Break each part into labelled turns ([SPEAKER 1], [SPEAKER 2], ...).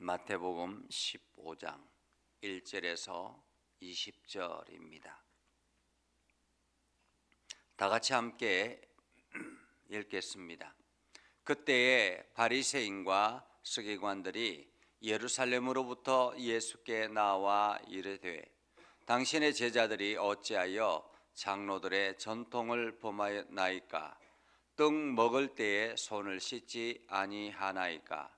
[SPEAKER 1] 마태복음 15장 1절에서 20절입니다. 다 같이 함께 읽겠습니다. 그때에 바리새인과 서기관들이 예루살렘으로부터 예수께 나와 이르되 당신의 제자들이 어찌하여 장로들의 전통을 범하나이까? 떡 먹을 때에 손을 씻지 아니하나이까?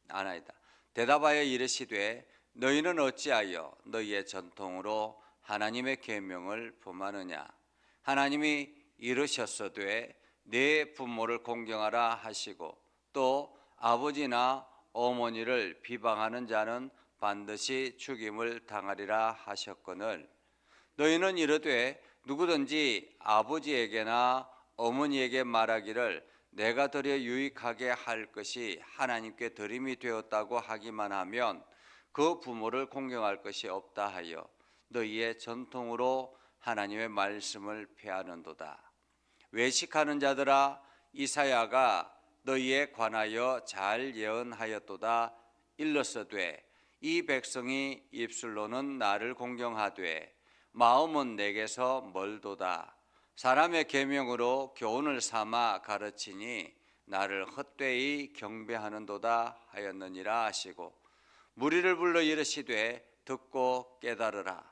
[SPEAKER 1] 아나이다. 대답하여 이르시되 너희는 어찌하여 너희의 전통으로 하나님의 계명을 범하느냐? 하나님이 이르셨으되 내 부모를 공경하라 하시고 또 아버지나 어머니를 비방하는 자는 반드시 죽임을 당하리라 하셨거늘 너희는 이르되 누구든지 아버지에게나 어머니에게 말하기를 내가 드려 유익하게 할 것이 하나님께 드림이 되었다고 하기만 하면 그 부모를 공경할 것이 없다 하여 너희의 전통으로 하나님의 말씀을 폐하는도다. 외식하는 자들아, 이사야가 너희에 관하여 잘 예언하였도다. 일렀으되 이 백성이 입술로는 나를 공경하되 마음은 내게서 멀도다. 사람의 계명으로 교훈을 삼아 가르치니 나를 헛되이 경배하는도다 하였느니라 하시고 무리를 불러 이르시되 듣고 깨달으라.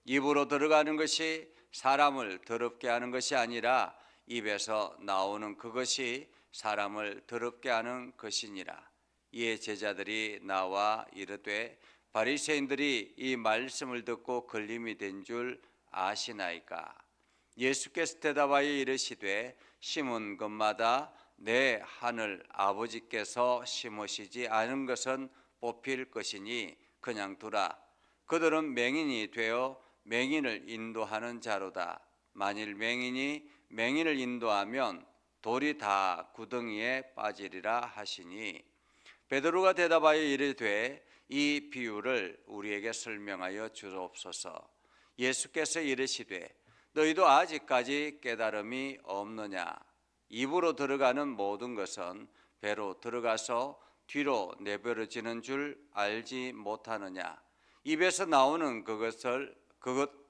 [SPEAKER 1] 입으로 들어가는 것이 사람을 더럽게 하는 것이 아니라 입에서 나오는 그것이 사람을 더럽게 하는 것이니라. 이에 제자들이 나와 이르되 바리새인들이 이 말씀을 듣고 걸림이 된 줄 아시나이까? 예수께서 대답하여 이르시되 심은 것마다 내 하늘 아버지께서 심으시지 않은 것은 뽑힐 것이니 그냥 두라. 그들은 맹인이 되어 맹인을 인도하는 자로다. 만일 맹인이 맹인을 인도하면 돌이 다 구덩이에 빠지리라 하시니 베드로가 대답하여 이르되 이 비유를 우리에게 설명하여 주옵소서. 예수께서 이르시되 너희도 아직까지 깨달음이 없느냐? 입으로 들어가는 모든 것은 배로 들어가서 뒤로 내버려지는 줄 알지 못하느냐? 입에서 나오는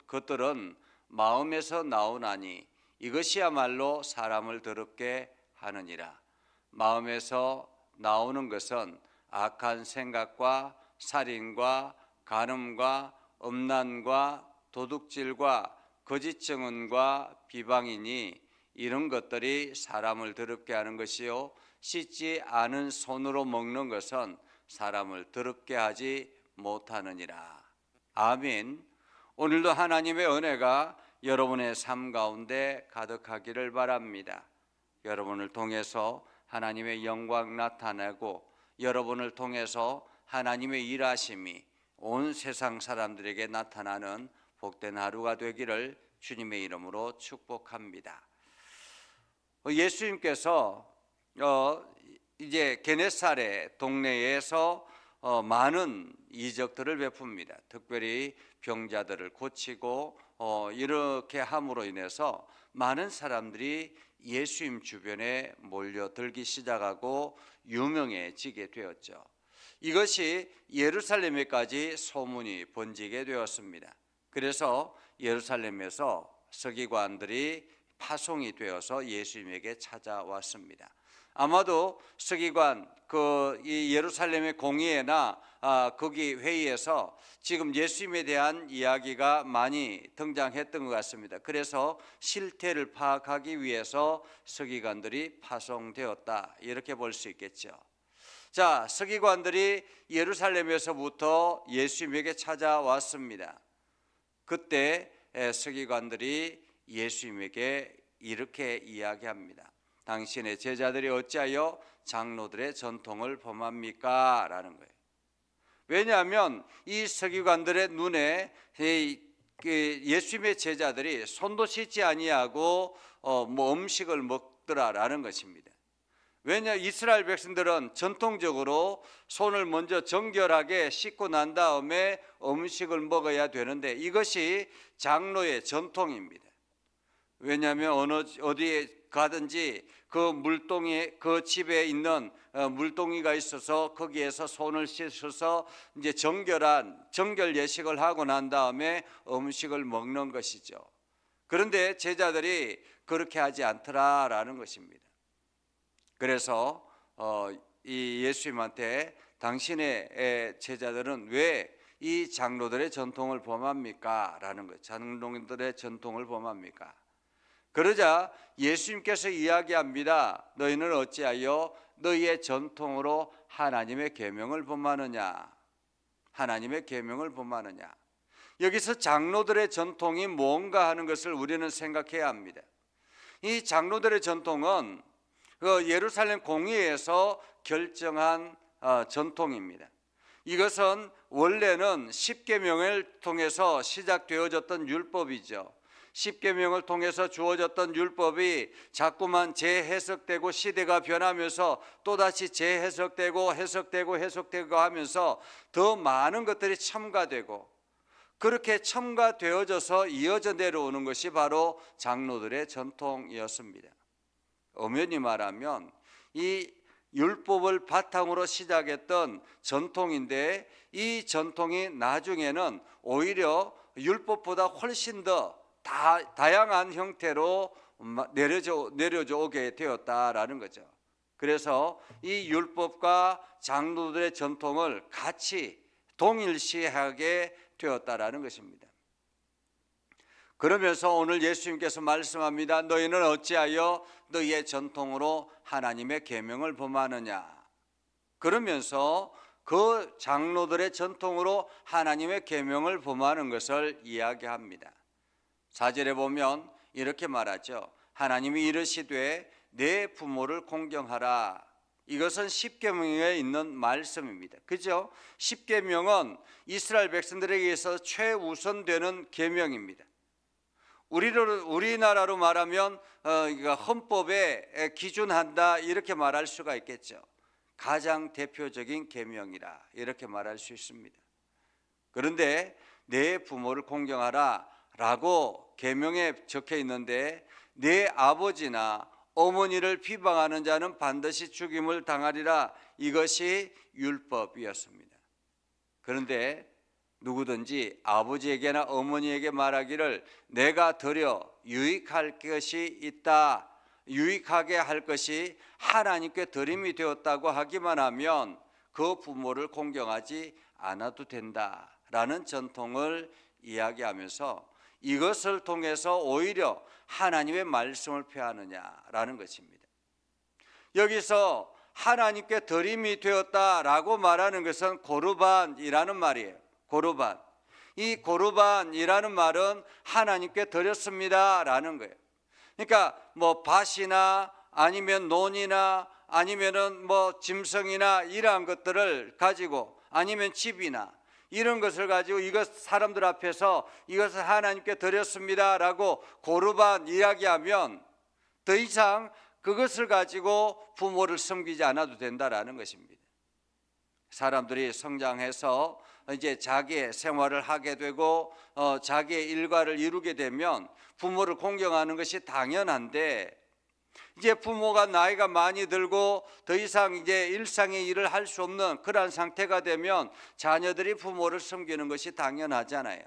[SPEAKER 1] 그것들은 마음에서 나오나니 이것이야말로 사람을 더럽게 하느니라. 마음에서 나오는 것은 악한 생각과 살인과 간음과 음란과 도둑질과 거짓 증언과 비방이니 이런 것들이 사람을 더럽게 하는 것이요 씻지 않은 손으로 먹는 것은 사람을 더럽게 하지 못하느니라. 아멘. 오늘도 하나님의 은혜가 여러분의 삶 가운데 가득하기를 바랍니다. 여러분을 통해서 하나님의 영광 나타내고 여러분을 통해서 하나님의 일하심이 온 세상 사람들에게 나타나는 복된 하루가 되기를 주님의 이름으로 축복합니다. 예수님께서 이제 게네사렛 동네에서 많은 이적들을 베풉니다. 특별히 병자들을 고치고 이렇게 함으로 인해서 많은 사람들이 예수님 주변에 몰려들기 시작하고 유명해지게 되었죠. 이것이 예루살렘에까지 소문이 번지게 되었습니다. 그래서 예루살렘에서 서기관들이 파송이 되어서 예수님에게 찾아왔습니다. 아마도 서기관 이 예루살렘의 공의회나 거기 회의에서 지금 예수님에 대한 이야기가 많이 등장했던 것 같습니다. 그래서 실태를 파악하기 위해서 서기관들이 파송되었다 이렇게 볼 수 있겠죠. 자, 서기관들이 예루살렘에서부터 예수님에게 찾아왔습니다. 그때 서기관들이 예수님에게 이렇게 이야기합니다. 당신의 제자들이 어찌하여 장로들의 전통을 범합니까? 라는 거예요. 왜냐하면 이 서기관들의 눈에 예수님의 제자들이 손도 씻지 아니하고 음식을 먹더라라는 것입니다. 왜냐, 이스라엘 백성들은 전통적으로 손을 먼저 정결하게 씻고 난 다음에 음식을 먹어야 되는데 이것이 장로의 전통입니다. 왜냐하면 어디에 가든지 그 물동이 그 집에 있는 물동이가 있어서 거기에서 손을 씻어서 이제 정결 예식을 하고 난 다음에 음식을 먹는 것이죠. 그런데 제자들이 그렇게 하지 않더라라는 것입니다. 그래서 이 예수님한테 당신의 제자들은 왜 이 장로들의 전통을 범합니까? 라는 거예요. 장로들의 전통을 범합니까? 그러자 예수님께서 이야기합니다. 너희는 어찌하여 너희의 전통으로 하나님의 계명을 범하느냐? 하나님의 계명을 범하느냐? 여기서 장로들의 전통이 뭔가 하는 것을 우리는 생각해야 합니다. 이 장로들의 전통은 예루살렘 공의회에서 결정한 전통입니다. 이것은 원래는 십계명을 통해서 시작되어졌던 율법이죠. 십계명을 통해서 주어졌던 율법이 자꾸만 재해석되고 시대가 변하면서 또다시 재해석되고 해석되고 하면서 더 많은 것들이 첨가되고, 그렇게 첨가되어져서 이어져 내려오는 것이 바로 장로들의 전통이었습니다. 엄연히 말하면 이 율법을 바탕으로 시작했던 전통인데, 이 전통이 나중에는 오히려 율법보다 훨씬 더 다양한 형태로 내려져 오게 되었다라는 거죠. 그래서 이 율법과 장로들의 전통을 같이 동일시하게 되었다라는 것입니다. 그러면서 오늘 예수님께서 말씀합니다. 너희는 어찌하여 너희의 전통으로 하나님의 계명을 범하느냐? 그러면서 그 장로들의 전통으로 하나님의 계명을 범하는 것을 이야기합니다. 4절에 보면 이렇게 말하죠. 하나님이 이르시되 내 부모를 공경하라. 이것은 십계명에 있는 말씀입니다. 그죠? 십계명은 이스라엘 백성들에게 있어서 최우선되는 계명입니다. 우리나라로 말하면 헌법에 기준한다 이렇게 말할 수가 있겠죠. 가장 대표적인 계명이라 이렇게 말할 수 있습니다. 그런데 내 부모를 공경하라 라고 계명에 적혀 있는데, 내 아버지나 어머니를 비방하는 자는 반드시 죽임을 당하리라, 이것이 율법이었습니다. 그런데 누구든지 아버지에게나 어머니에게 말하기를 내가 드려 유익할 것이 있다, 유익하게 할 것이 하나님께 드림이 되었다고 하기만 하면 그 부모를 공경하지 않아도 된다라는 전통을 이야기하면서 이것을 통해서 오히려 하나님의 말씀을 폐하느냐라는 것입니다. 여기서 하나님께 드림이 되었다라고 말하는 것은 고르반이라는 말이에요. 고르반. 이 고르반이라는 말은 하나님께 드렸습니다라는 거예요. 그러니까 뭐 밭이나 아니면 논이나 아니면은 뭐 짐승이나 이러한 것들을 가지고, 아니면 집이나 이런 것을 가지고 이것 사람들 앞에서 이것을 하나님께 드렸습니다라고 고르반 이야기하면 더 이상 그것을 가지고 부모를 섬기지 않아도 된다라는 것입니다. 사람들이 성장해서 이제 자기의 생활을 하게 되고 자기의 일과를 이루게 되면 부모를 공경하는 것이 당연한데, 이제 부모가 나이가 많이 들고 더 이상 이제 일상의 일을 할 수 없는 그러한 상태가 되면 자녀들이 부모를 섬기는 것이 당연하잖아요.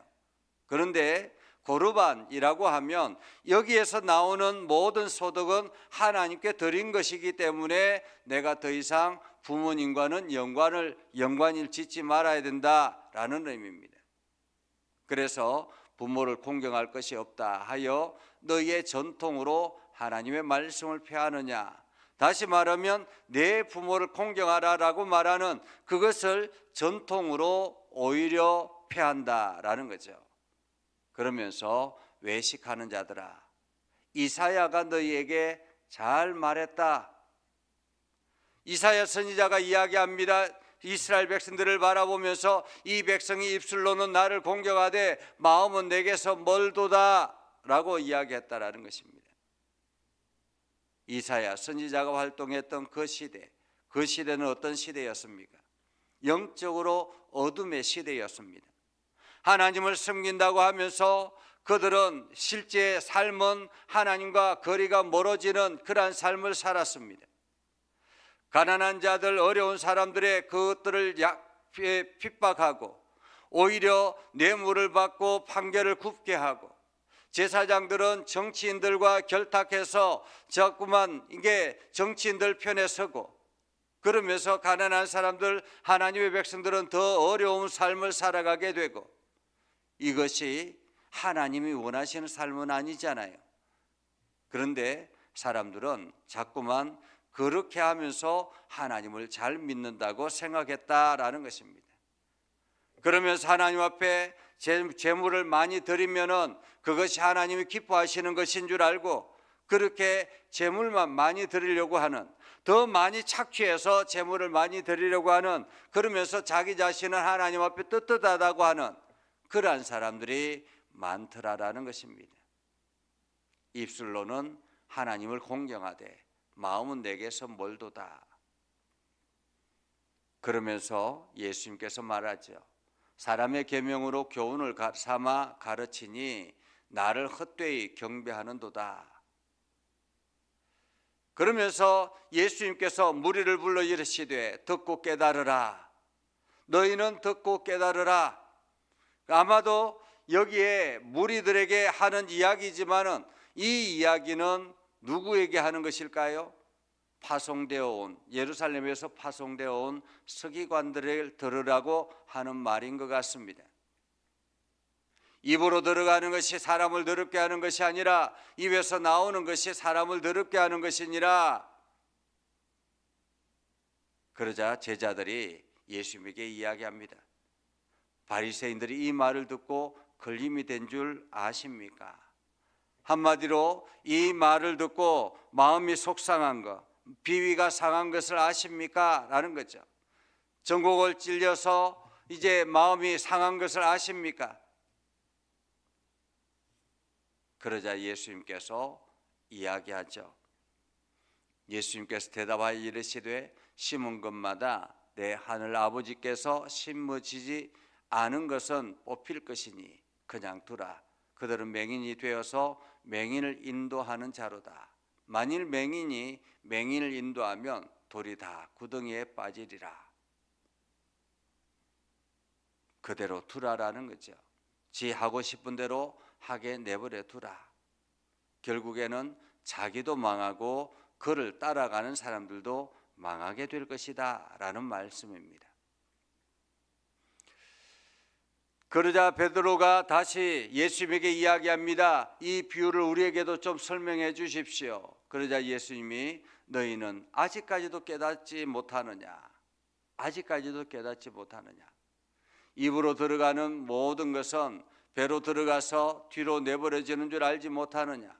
[SPEAKER 1] 그런데 고르반이라고 하면 여기에서 나오는 모든 소득은 하나님께 드린 것이기 때문에 내가 더 이상 부모님과는 연관을 짓지 말아야 된다라는 의미입니다. 그래서 부모를 공경할 것이 없다 하여 너희의 전통으로 하나님의 말씀을 폐하느냐? 다시 말하면 내 부모를 공경하라라고 말하는 그것을 전통으로 오히려 폐한다라는 거죠. 그러면서 외식하는 자들아, 이사야가 너희에게 잘 말했다. 이사야 선지자가 이야기합니다. 이스라엘 백성들을 바라보면서 이 백성이 입술로는 나를 공경하되 마음은 내게서 멀도다 라고 이야기했다라는 것입니다. 이사야 선지자가 활동했던 그 시대는 어떤 시대였습니까? 영적으로 어둠의 시대였습니다. 하나님을 섬긴다고 하면서 그들은 실제 삶은 하나님과 거리가 멀어지는 그러한 삶을 살았습니다. 가난한 자들, 어려운 사람들의 그것들을 핍박하고 오히려 뇌물을 받고 판결을 굽게 하고, 제사장들은 정치인들과 결탁해서 자꾸만 이게 정치인들 편에 서고, 그러면서 가난한 사람들, 하나님의 백성들은 더 어려운 삶을 살아가게 되고, 이것이 하나님이 원하시는 삶은 아니잖아요. 그런데 사람들은 자꾸만 그렇게 하면서 하나님을 잘 믿는다고 생각했다라는 것입니다. 그러면서 하나님 앞에 제물을 많이 드리면은 그것이 하나님이 기뻐하시는 것인 줄 알고, 그렇게 제물만 많이 드리려고 하는, 더 많이 착취해서 제물을 많이 드리려고 하는, 그러면서 자기 자신은 하나님 앞에 떳떳하다고 하는 그러한 사람들이 많더라라는 것입니다. 입술로는 하나님을 공경하되 마음은 내게서 멀도다. 그러면서 예수님께서 말하죠. 사람의 계명으로 교훈을 삼아 가르치니 나를 헛되이 경배하는도다. 그러면서 예수님께서 무리를 불러 이르시되 듣고 깨달으라. 너희는 듣고 깨달으라. 아마도 여기에 무리들에게 하는 이야기지만은 이 이야기는 누구에게 하는 것일까요? 파송되어 온, 예루살렘에서 파송되어 온 서기관들을 들으라고 하는 말인 것 같습니다. 입으로 들어가는 것이 사람을 더럽게 하는 것이 아니라 입에서 나오는 것이 사람을 더럽게 하는 것이니라. 그러자 제자들이 예수님에게 이야기합니다. 바리새인들이 이 말을 듣고 걸림이 된 줄 아십니까? 한마디로 이 말을 듣고 마음이 속상한 것, 비위가 상한 것을 아십니까? 라는 거죠. 전곡을 찔려서 이제 마음이 상한 것을 아십니까? 그러자 예수님께서 이야기하죠. 예수님께서 대답하여 이르시되 심은 것마다 내 하늘 아버지께서 심으시지 않은 것은 뽑힐 것이니 그냥 두라. 그들은 맹인이 되어서 맹인을 인도하는 자로다. 만일 맹인이 맹인을 인도하면 돌이 다 구덩이에 빠지리라. 그대로 두라라는 거죠. 지 하고 싶은 대로 하게 내버려 두라. 결국에는 자기도 망하고 그를 따라가는 사람들도 망하게 될 것이다 라는 말씀입니다. 그러자 베드로가 다시 예수님에게 이야기합니다. 이 비유를 우리에게도 좀 설명해 주십시오. 그러자 예수님이 너희는 아직까지도 깨닫지 못하느냐? 아직까지도 깨닫지 못하느냐? 입으로 들어가는 모든 것은 배로 들어가서 뒤로 내버려지는 줄 알지 못하느냐?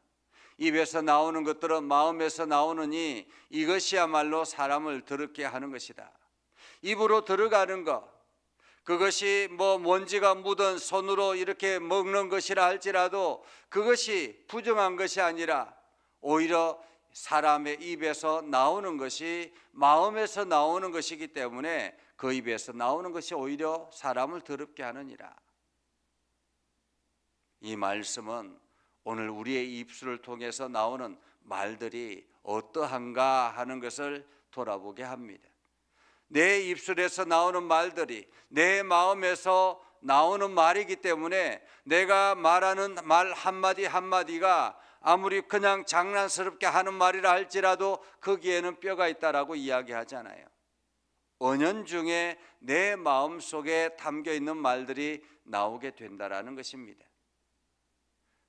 [SPEAKER 1] 입에서 나오는 것들은 마음에서 나오느니 이것이야말로 사람을 더럽게 하는 것이다. 입으로 들어가는 것, 그것이 먼지가 묻은 손으로 이렇게 먹는 것이라 할지라도 그것이 부정한 것이 아니라 오히려 사람의 입에서 나오는 것이 마음에서 나오는 것이기 때문에 그 입에서 나오는 것이 오히려 사람을 더럽게 하느니라. 이 말씀은 오늘 우리의 입술을 통해서 나오는 말들이 어떠한가 하는 것을 돌아보게 합니다. 내 입술에서 나오는 말들이 내 마음에서 나오는 말이기 때문에 내가 말하는 말 한마디 한마디가 아무리 그냥 장난스럽게 하는 말이라 할지라도 거기에는 뼈가 있다라고 이야기하잖아요. 은연중에 내 마음속에 담겨있는 말들이 나오게 된다라는 것입니다.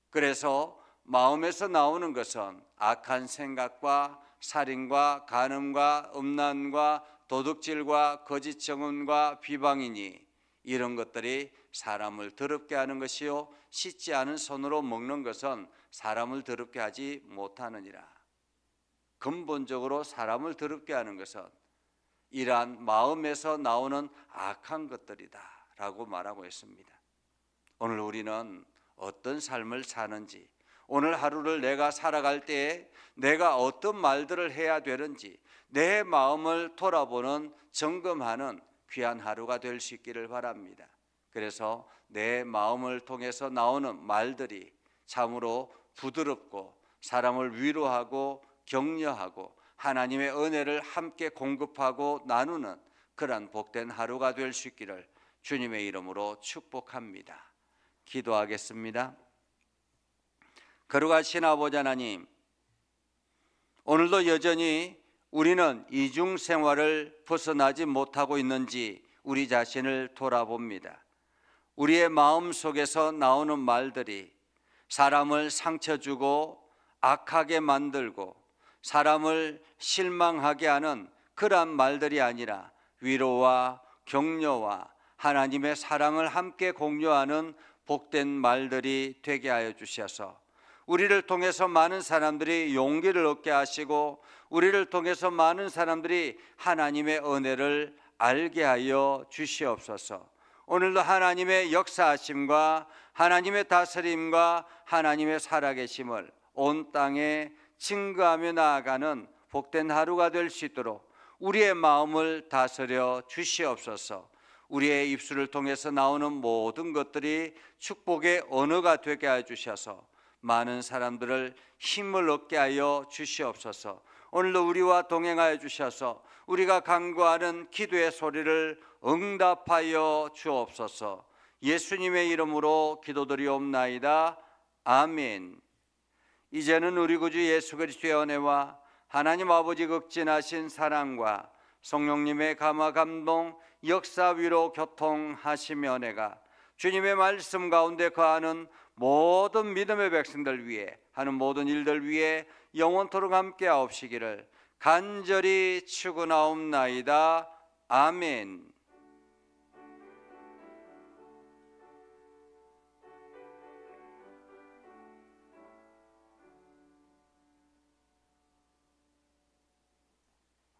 [SPEAKER 1] 그래서 마음에서 나오는 것은 악한 생각과 살인과 간음과 음란과 도둑질과 거짓 증언과 비방이니 이런 것들이 사람을 더럽게 하는 것이요 씻지 않은 손으로 먹는 것은 사람을 더럽게 하지 못하느니라. 근본적으로 사람을 더럽게 하는 것은 이러한 마음에서 나오는 악한 것들이다 라고 말하고 있습니다. 오늘 우리는 어떤 삶을 사는지, 오늘 하루를 내가 살아갈 때에 내가 어떤 말들을 해야 되는지 내 마음을 돌아보는 점검하는 귀한 하루가 될 수 있기를 바랍니다. 그래서 내 마음을 통해서 나오는 말들이 참으로 부드럽고 사람을 위로하고 격려하고 하나님의 은혜를 함께 공급하고 나누는 그런 복된 하루가 될 수 있기를 주님의 이름으로 축복합니다. 기도하겠습니다. 거룩하신 아버지 하나님, 오늘도 여전히 우리는 이중 생활을 벗어나지 못하고 있는지 우리 자신을 돌아봅니다. 우리의 마음 속에서 나오는 말들이 사람을 상처 주고 악하게 만들고 사람을 실망하게 하는 그러한 말들이 아니라 위로와 격려와 하나님의 사랑을 함께 공유하는 복된 말들이 되게 하여 주셔서 우리를 통해서 많은 사람들이 용기를 얻게 하시고 우리를 통해서 많은 사람들이 하나님의 은혜를 알게 하여 주시옵소서. 오늘도 하나님의 역사하심과 하나님의 다스림과 하나님의 살아계심을 온 땅에 증거하며 나아가는 복된 하루가 될 수 있도록 우리의 마음을 다스려 주시옵소서. 우리의 입술을 통해서 나오는 모든 것들이 축복의 언어가 되게 하여 주셔서 많은 사람들을 힘을 얻게 하여 주시옵소서. 오늘도 우리와 동행하여 주셔서 우리가 간구하는 기도의 소리를 응답하여 주옵소서. 예수님의 이름으로 기도드리옵나이다. 아멘. 이제는 우리 구주 예수 그리스도의 은혜와 하나님 아버지 극진하신 사랑과 성령님의 감화 감동 역사 위로 교통하시며 은혜가 주님의 말씀 가운데 거하는 모든 믿음의 백성들 위해 하는 모든 일들 위해 영원토록 함께 하옵시기를 간절히 축원하옵나이다. 아멘.